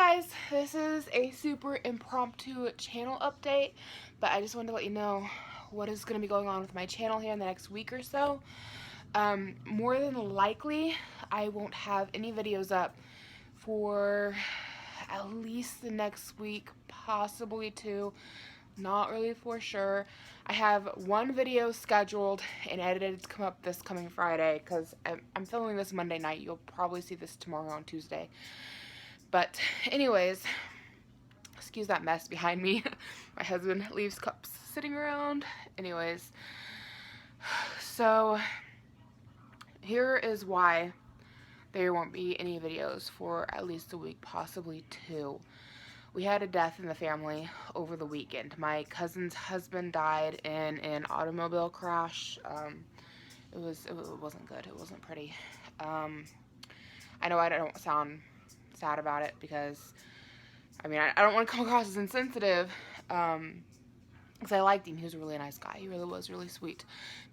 guys, this is a super impromptu channel update, but I just wanted to let you know what is going to be going on with my channel here in the next week or so. More than likely, I won't have any videos up for at least the next week, possibly two. Not really for sure. I have one video scheduled and edited to come up this coming Friday because I'm filming this Monday night. You'll probably see this tomorrow on Tuesday. But anyways, excuse that mess behind me. My husband leaves cups sitting around. Anyways, so here is why there won't be any videos for at least a week, possibly two. We had a death in the family over the weekend. My cousin's husband died in an automobile crash. It wasn't good. It wasn't pretty. I know I don't sound sad about it because I mean, I don't want to come across as insensitive, because I liked him. He was a really nice guy. He really was really sweet.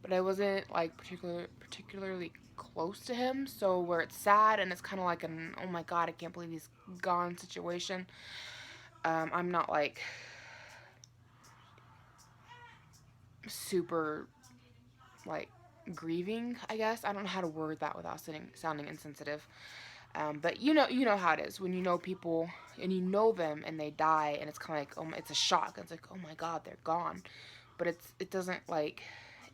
But I wasn't, like, particularly close to him, so where it's sad and it's kind of like an, oh my god, I can't believe he's gone situation. I'm not, like, super, like, grieving, I guess. I don't know how to word that without sounding insensitive. But you know how it is when you know people and you know them and they die and it's kind of like, oh, it's a shock. It's like, oh my god, they're gone. But it doesn't like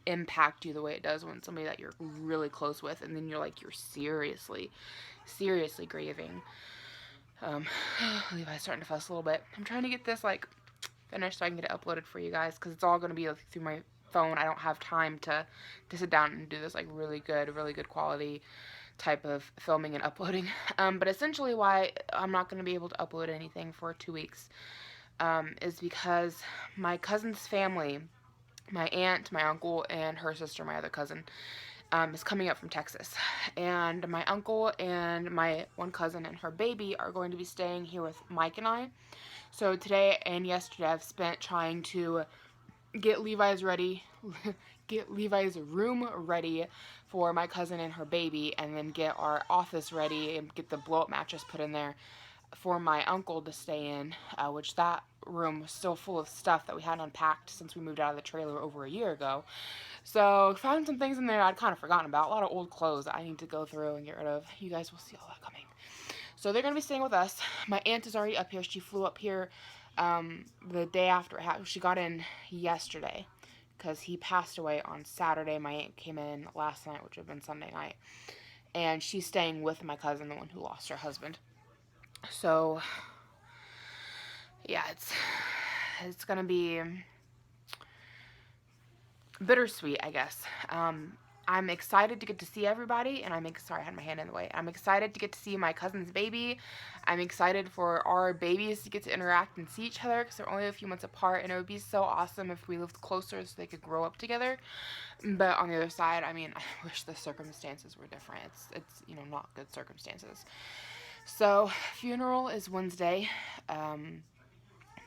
impact you the way it does when somebody that you're really close with and then you're seriously grieving. Levi's starting to fuss a little bit. I'm trying to get this like finished so I can get it uploaded for you guys because it's all going to be like, through my phone. I don't have time to sit down and do this like really good quality type of filming and uploading. But essentially why I'm not going to be able to upload anything for 2 weeks is because my cousin's family, my aunt, my uncle, and her sister, my other cousin, is coming up from Texas. And my uncle and my one cousin and her baby are going to be staying here with Mike and I. So today and yesterday I've spent trying to get Levi's room ready for my cousin and her baby, and then get our office ready and get the blow-up mattress put in there for my uncle to stay in, which that room was still full of stuff that we hadn't unpacked since we moved out of the trailer over a year ago. So found some things in there I'd kind of forgotten about. A lot of old clothes that I need to go through and get rid of. You guys will see all that coming. So they're going to be staying with us. My aunt is already up here. She flew up here the day after she got in yesterday because he passed away on Saturday. My aunt came in last night, which would have been Sunday night. And she's staying with my cousin, the one who lost her husband. So, yeah, it's going to be bittersweet, I guess. I'm excited to get to see everybody, and sorry, I had my hand in the way. I'm excited to get to see my cousin's baby. I'm excited for our babies to get to interact and see each other because they're only a few months apart, and it would be so awesome if we lived closer so they could grow up together. But on the other side, I mean, I wish the circumstances were different. It's not good circumstances. So, funeral is Wednesday.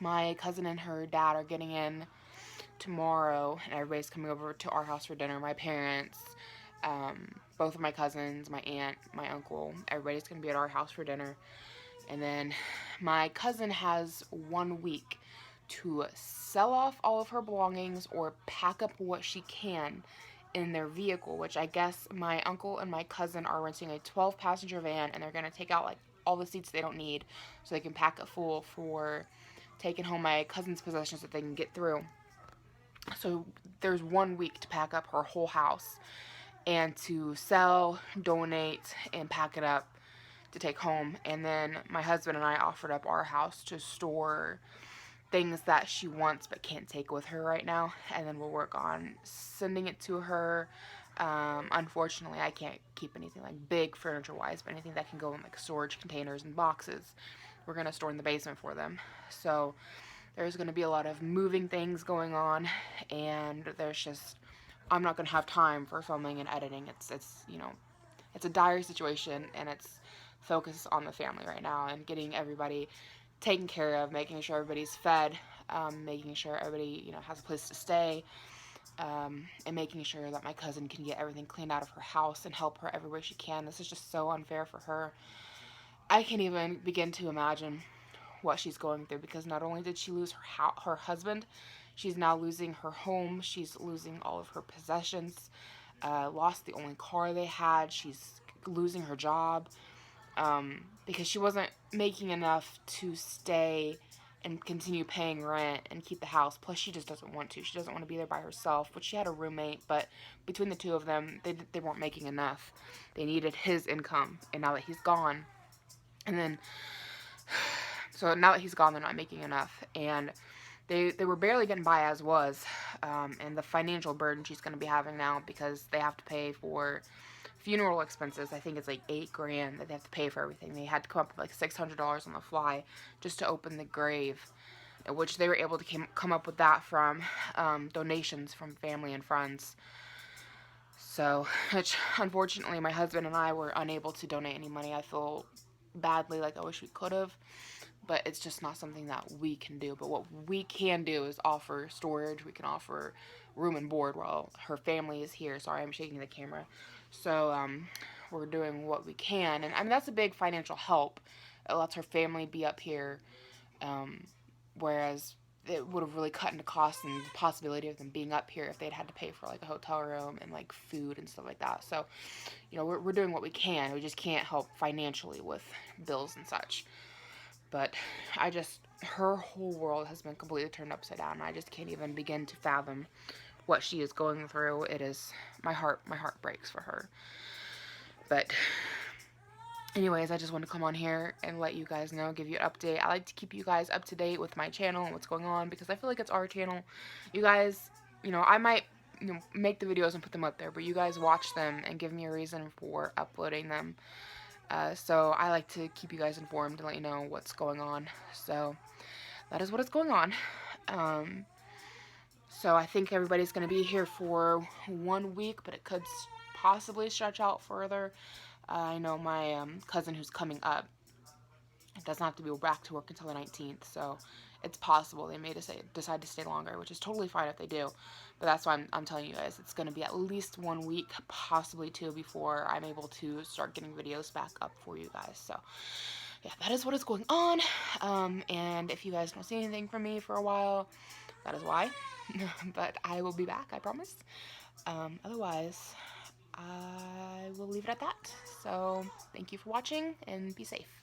My cousin and her dad are getting in tomorrow, and everybody's coming over to our house for dinner. My parents, both of my cousins, my aunt, my uncle, everybody's going to be at our house for dinner. And then my cousin has 1 week to sell off all of her belongings or pack up what she can in their vehicle, which I guess my uncle and my cousin are renting a 12-passenger van, and they're going to take out like all the seats they don't need so they can pack it full for taking home my cousin's possessions that they can get through. So there's 1 week to pack up her whole house and to sell, donate, and pack it up to take home. And then my husband and I offered up our house to store things that she wants but can't take with her right now. And then we'll work on sending it to her. Unfortunately, I can't keep anything like big furniture-wise, but anything that can go in like storage containers and boxes, we're going to store in the basement for them. So there's going to be a lot of moving things going on, and I'm not going to have time for filming and editing. It's a dire situation, and it's focused on the family right now and getting everybody taken care of, making sure everybody's fed, making sure everybody, has a place to stay, and making sure that my cousin can get everything cleaned out of her house and help her every way she can. This is just so unfair for her. I can't even begin to imagine what she's going through, because not only did she lose her husband, she's now losing her home. She's losing all of her possessions. Lost the only car they had. She's losing her job because she wasn't making enough to stay and continue paying rent and keep the house. Plus, she just doesn't want to. She doesn't want to be there by herself, but she had a roommate. But between the two of them, they weren't making enough. They needed his income, and now that he's gone, and then so now that he's gone, they're not making enough, and they were barely getting by as was, and the financial burden she's going to be having now, because they have to pay for funeral expenses. I think it's like $8,000 that they have to pay for everything. They had to come up with like $600 on the fly just to open the grave, which they were able to come up with that from donations from family and friends. So, which unfortunately my husband and I were unable to donate any money. I feel badly, like I wish we could have, but it's just not something that we can do. But what we can do is offer storage. We can offer room and board while her family is here. Sorry, I'm shaking the camera. So we're doing what we can, and I mean that's a big financial help. It lets her family be up here, whereas it would have really cut into costs and the possibility of them being up here if they'd had to pay for like a hotel room and like food and stuff like that. So, you know, we're doing what we can. We just can't help financially with bills and such. But her whole world has been completely turned upside down. I just can't even begin to fathom what she is going through. It is, my heart breaks for her. But anyways, I just want to come on here and let you guys know, give you an update. I like to keep you guys up to date with my channel and what's going on, because I feel like it's our channel. You guys, you know, I might, you know, make the videos and put them up there, but you guys watch them and give me a reason for uploading them. So I like to keep you guys informed and let you know what's going on. So that is what is going on. So I think everybody's going to be here for 1 week, but it could possibly stretch out further. I know my cousin who's coming up doesn't have to be back to work until the 19th, so it's possible they may decide to stay longer, which is totally fine if they do. But that's why I'm telling you guys, it's going to be at least 1 week, possibly 2, before I'm able to start getting videos back up for you guys. So yeah, that is what is going on. And if you guys don't see anything from me for a while, that is why. But I will be back, I promise. Otherwise, I will leave it at that. So thank you for watching, and be safe.